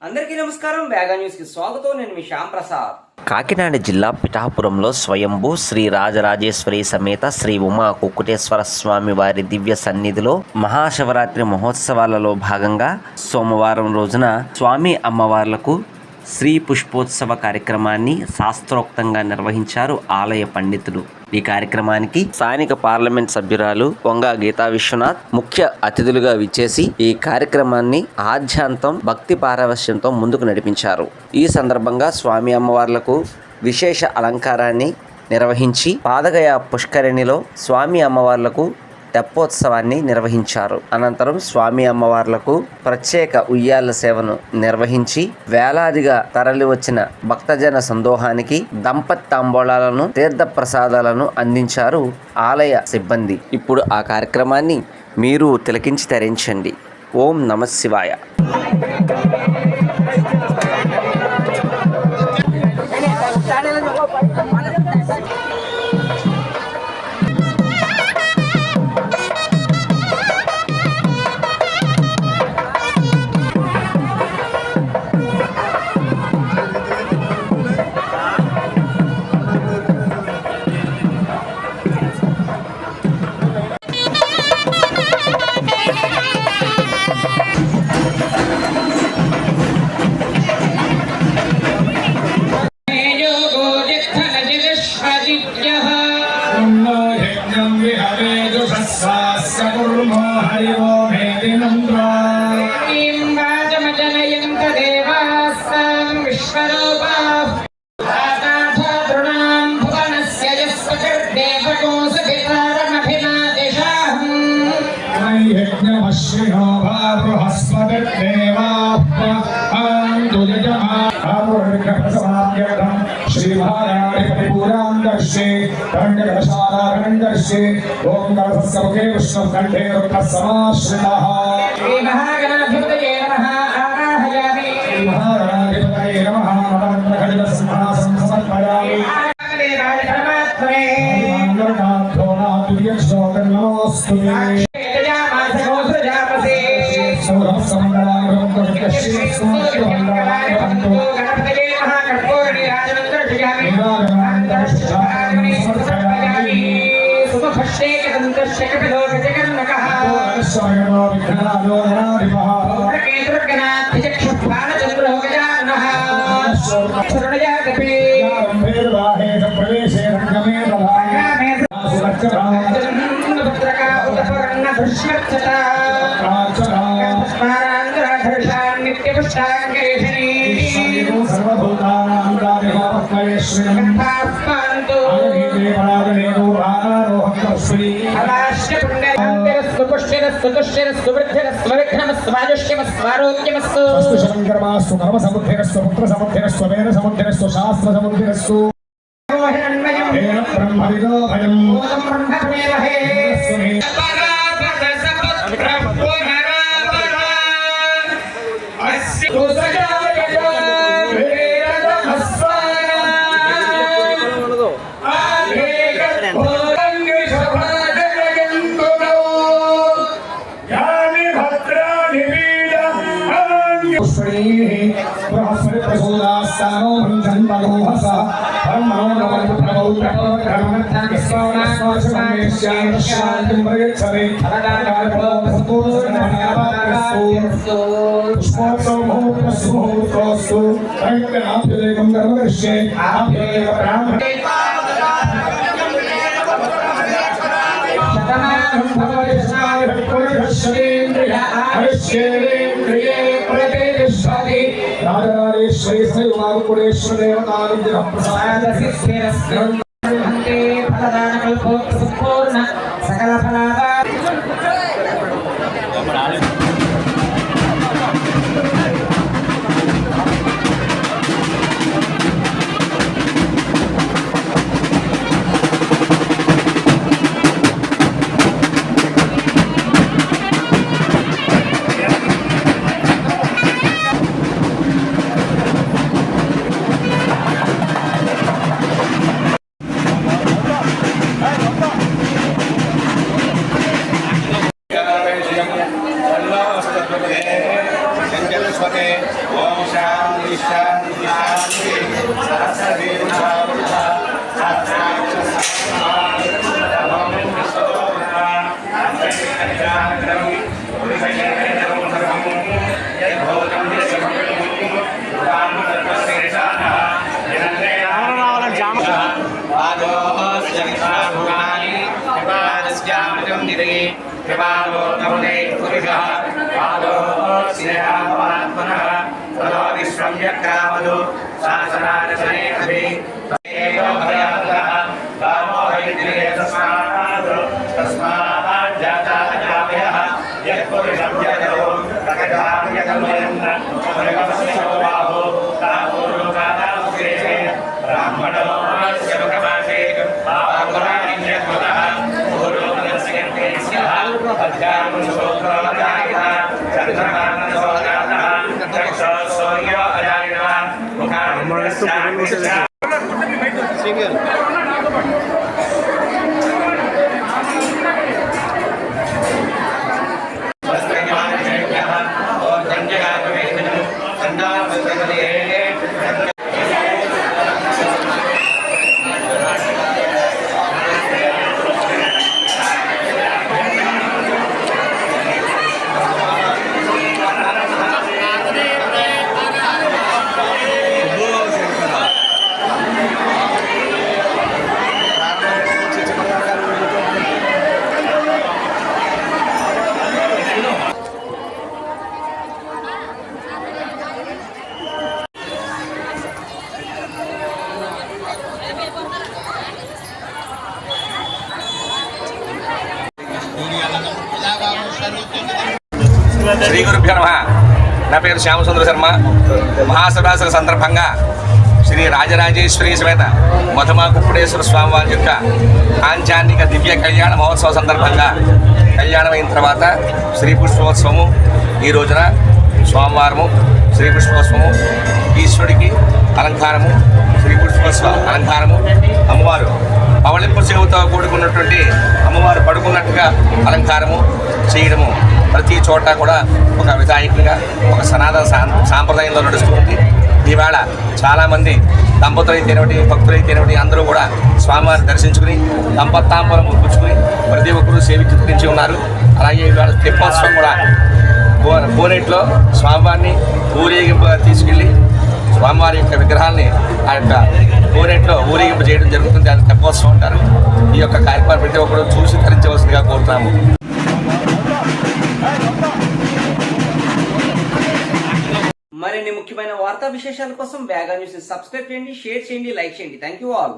అందరికీ నమస్కారం. వేగా న్యూస్ కి స్వాగతం. నేను మీ శ్యామ్ ప్రసాద్. కాకినాడ జిల్లా పిఠాపురంలో స్వయంభూ శ్రీ రాజరాజేశ్వరి సమేత శ్రీ ఉమా కుక్కుటేశ్వర స్వామి వారి దివ్య సన్నిధిలో మహాశివరాత్రి మహోత్సవాలలో భాగంగా సోమవారం రోజున స్వామి అమ్మవార్లకు శ్రీ పుష్పోత్సవ కార్యక్రమాన్ని శాస్త్రోక్తంగా నిర్వహించారు ఆలయ పండితులు. ఈ కార్యక్రమానికి స్థానిక పార్లమెంట్ సభ్యురాలు వంగ గీతా విశ్వనాథ్ ముఖ్య అతిథులుగా విచ్చేసి ఈ కార్యక్రమాన్ని ఆద్యాంతం భక్తి పారవశ్యంతో ముందుకు నడిపించారు. ఈ సందర్భంగా స్వామి అమ్మవార్లకు విశేష అలంకారాన్ని నిర్వహించి పాదగయ పుష్కరిణిలో స్వామి అమ్మవార్లకు తెప్పోత్సవాన్ని నిర్వహించారు. అనంతరం స్వామి అమ్మవార్లకు ప్రత్యేక ఉయ్యాల సేవను నిర్వహించి వేలాదిగా తరలి వచ్చిన భక్తజన సందోహానికి దంపతి తాంబూలాలను తీర్థ ప్రసాదాలను అందించారు ఆలయ సిబ్బంది. ఇప్పుడు ఆ కార్యక్రమాన్ని మీరు తిలకించి తరించండి. ఓం నమః శివాయ. ओम नमस्ते विष्णु कंठे समाश्रितः महागणाधिपतये नमः आवाहयामि महागणाधिपतये नमः नमः सिंहासनं समर्पयामि देवाय परमात्मने मंगलनाथो नातुर्य श्लोकं नमोस्तुते तेजमासोसजापसे सौरभ समंगलाय भक्तश्री सुमंगलाय भक्तो गणपतये नमः कर्पूरी राजनंदर्शयामि महागणाधिपतये समर्पयामि శాంతి శాంతి శాంతి సరస్వతి విశ్వంకామలు శాసనారచనే శ్రీ గురుభ్యో నమః. నా పేరు శ్యామసుందర శర్మ. మహాశివరాత్రి సందర్భంగా శ్రీ రాజరాజేశ్వరి సమేత మధుమా కుక్కుటేశ్వర స్వామివారి యొక్క ఆంచానిక దివ్య కళ్యాణ మహోత్సవ సందర్భంగా కళ్యాణమైన తర్వాత శ్రీ పుష్పోత్సవము ఈ రోజున సోమవారము శ్రీ పుష్పోత్సవము, ఈశ్వరుడికి అలంకారము, శ్రీ పుష్పోత్సవ అలంకారము, అమ్మవారు పవళింపు చెవుతో కూడుకున్నటువంటి అమ్మవారు పడుకున్నట్టుగా అలంకారము చేయడము ప్రతి చోట కూడా ఒక విధాయకునిగా ఒక సనాతన సాంప్రదాయంలో నడుస్తుంది. ఈవేళ చాలామంది దంపతులైతేనేమిటి, భక్తులైతేనేమిటి అందరూ కూడా స్వామివారిని దర్శించుకుని దంపతాంబరం పుచ్చుకుని ప్రతి ఒక్కరూ సేవించి ఉన్నారు. అలాగే ఈవేళ తెప్పోత్సవం కూడా కోనేటిలో స్వామివారిని ఊరేగింపుగా తీసుకెళ్ళి స్వామివారి యొక్క విగ్రహాలని ఆ యొక్క కోనేటిలో ఊరేగింపు చేయడం జరుగుతుంది. అది తెప్పోత్సవం అంటారు. ఈ యొక్క కార్యక్రమం ప్రతి ఒక్కరు చూసి ధరించవలసిందిగా కోరుతున్నాము. మరిన్ని ముఖ్యమైన వార్తా విశేషాల కోసం వేగా న్యూస్ సబ్స్క్రైబ్ చేయండి, షేర్ చేయండి, లైక్ చేయండి. Thank you all.